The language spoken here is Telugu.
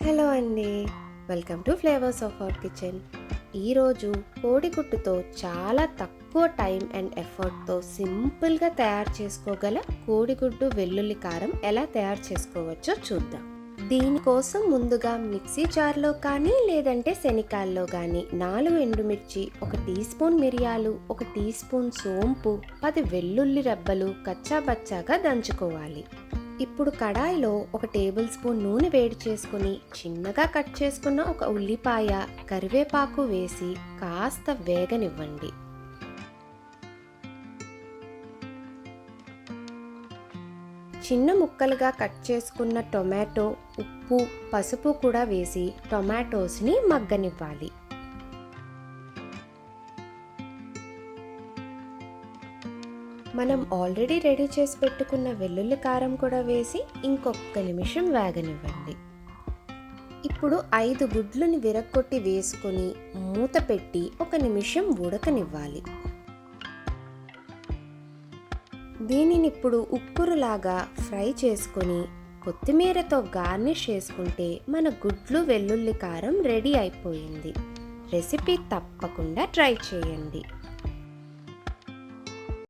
హలో అండి, welcome to flavours of our kitchen. ఈరోజు కోడిగుడ్డుతో చాలా తక్కువ టైం అండ్ ఎఫర్ట్తో సింపుల్గా తయారు చేసుకోగల కోడిగుడ్డు వెల్లుల్లి కారం ఎలా తయారు చేసుకోవచ్చో చూద్దాం. దీనికోసం ముందుగా మిక్సీ జార్లో కానీ లేదంటే శనికాల్లో కానీ 4 ఎండుమిర్చి, 1 టీ స్పూన్ మిరియాలు, 1 టీ స్పూన్ సోంపు, 10 వెల్లుల్లి రెబ్బలు కచ్చాబచ్చాగా దంచుకోవాలి. ఇప్పుడు కడాయిలో 1 టేబుల్ స్పూన్ నూనె వేడి చేసుకుని చిన్నగా కట్ చేసుకున్న 1 ఉల్లిపాయ, కరివేపాకు వేసి కాస్త వేగనివ్వండి. చిన్న ముక్కలుగా కట్ చేసుకున్న టొమాటో, ఉప్పు, పసుపు కూడా వేసి టొమాటోస్ని మగ్గనివ్వాలి. మనం ఆల్రెడీ రెడీ చేసి పెట్టుకున్న వెల్లుల్లి కారం కూడా వేసి ఇంకొక నిమిషం వేగనివ్వండి. ఇప్పుడు 5 గుడ్లను విరగ్గొట్టి వేసుకొని మూత పెట్టి 1 నిమిషం ఉడకనివ్వాలి. దీనిని ఇప్పుడు ఉప్పురులాగా ఫ్రై చేసుకొని కొత్తిమీరతో గార్నిష్ చేసుకుంటే మన గుడ్లు వెల్లుల్లి కారం రెడీ అయిపోయింది. రెసిపీ తప్పకుండా ట్రై చేయండి.